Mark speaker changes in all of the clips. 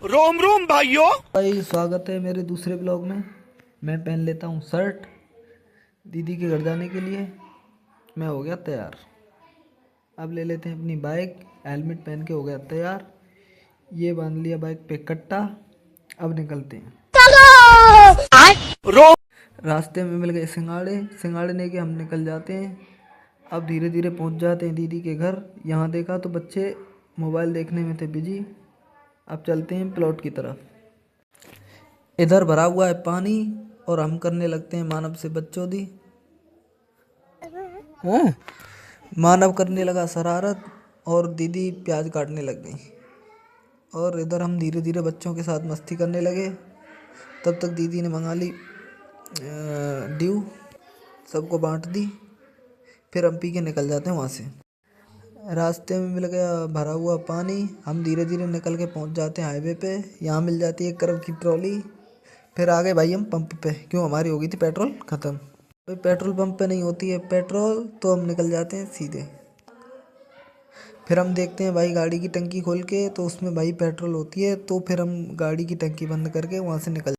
Speaker 1: रोम रोम भाइयों।
Speaker 2: भाई स्वागत है मेरे दूसरे ब्लॉग में। मैं पहन लेता हूँ शर्ट दीदी के घर जाने के लिए। मैं हो गया तैयार। अब ले लेते हैं अपनी बाइक। हेलमेट पहन के हो गया तैयार। ये बांध लिया बाइक पे कट्टा। अब निकलते हैं।
Speaker 1: रोम
Speaker 2: रास्ते में मिल गए सिंगाड़े। सिंगाड़े लेके हम निकल जाते हैं। अब धीरे धीरे पहुंच जाते हैं दीदी के घर। यहाँ देखा तो बच्चे मोबाइल देखने में थे बिजी। अब चलते हैं प्लॉट की तरफ। इधर भरा हुआ है पानी और हम करने लगते हैं मानव से बदचौदी। हाँ? मानव करने लगा शरारत और दीदी प्याज काटने लग गई। और इधर हम धीरे धीरे बच्चों के साथ मस्ती करने लगे। तब तक दीदी ने मंगा ली ड्यू। सबको बांट दी। फिर हम पी के निकल जाते हैं वहाँ से। रास्ते में मिल गया भरा हुआ पानी। हम धीरे धीरे निकल के पहुँच जाते हैं हाईवे पे। यहाँ मिल जाती है 1 करोड़ की ट्रॉली। फिर आ गए भाई हम पंप पे, क्यों हमारी हो गई थी पेट्रोल ख़त्म। भाई पेट्रोल पंप पे नहीं होती है पेट्रोल, तो हम निकल जाते हैं सीधे। फिर हम देखते हैं भाई गाड़ी की टंकी खोल के, तो उसमें भाई पेट्रोल होती है। तो फिर हम गाड़ी की टंकी बंद करके वहाँ से निकल।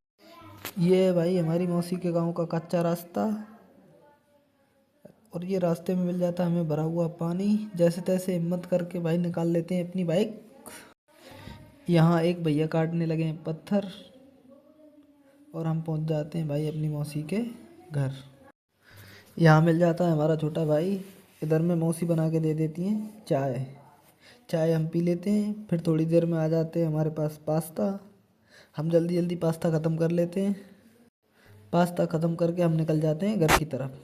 Speaker 2: ये है भाई हमारी मौसी के गांव का कच्चा रास्ता। और ये रास्ते में मिल जाता है हमें भरा हुआ पानी। जैसे तैसे हिम्मत करके भाई निकाल लेते हैं अपनी बाइक। यहाँ एक भैया काटने लगे हैं पत्थर। और हम पहुँच जाते हैं भाई अपनी मौसी के घर। यहाँ मिल जाता है हमारा छोटा भाई। इधर में मौसी बना के दे देती हैं चाय। चाय हम पी लेते हैं। फिर थोड़ी देर में आ जाते हैं हमारे पास पास्ता। हम जल्दी जल्दी पास्ता ख़त्म कर लेते हैं। पास्ता ख़त्म करके हम निकल जाते हैं घर की तरफ।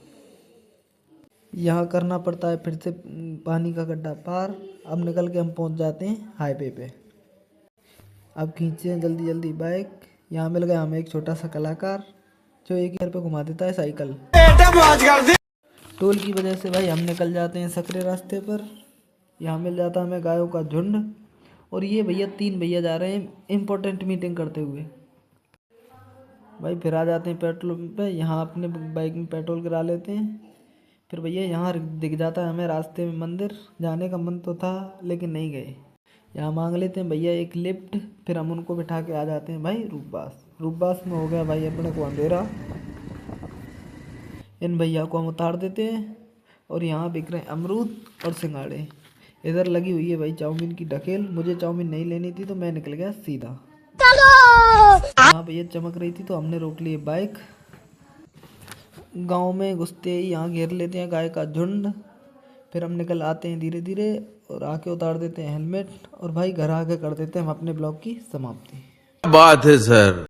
Speaker 2: यहाँ करना पड़ता है फिर से पानी का गड्ढा पार। अब निकल के हम पहुँच जाते हैं हाईवे पे। अब खींचते हैं जल्दी जल्दी बाइक। यहाँ मिल गया हमें एक छोटा सा कलाकार जो एक ही घर पे घुमा देता है साइकिल। टोल की वजह से भाई हम निकल जाते हैं सकरे रास्ते पर। यहाँ मिल जाता हमें गायों का झुंड। और ये भैया 3 भैया जा रहे हैं इम्पोर्टेंट मीटिंग करते हुए। भाई फिर आ जाते हैं पेट्रोल पंप पे। यहाँ अपने बाइक में पेट्रोल गिरा लेते हैं। फिर भैया यहाँ दिख जाता है हमें रास्ते में मंदिर। जाने का मन तो था लेकिन नहीं गए। यहाँ मांग लेते हैं भैया एक लिफ्ट। फिर हम उनको बिठा के आ जाते हैं भाई रूपबास। रूपबास में हो गया भाई अपने को अंधेरा। इन भैया को हम उतार देते हैं। और यहाँ बिक रहे हैं अमरूद और सिंगाड़े। इधर लगी हुई है भाई चाउमीन की ढकेल। मुझे चाउमीन नहीं लेनी थी तो मैं निकल गया सीधा। यहाँ भैया चमक रही थी तो हमने रोक ली बाइक। गांव में घुसते ही यहाँ घेर लेते हैं गाय का झुंड। फिर हम निकल आते हैं धीरे धीरे और आके उतार देते हैं हेलमेट। और भाई घर आके कर देते हैं हम अपने ब्लॉग की समाप्ति।
Speaker 3: बात है सर।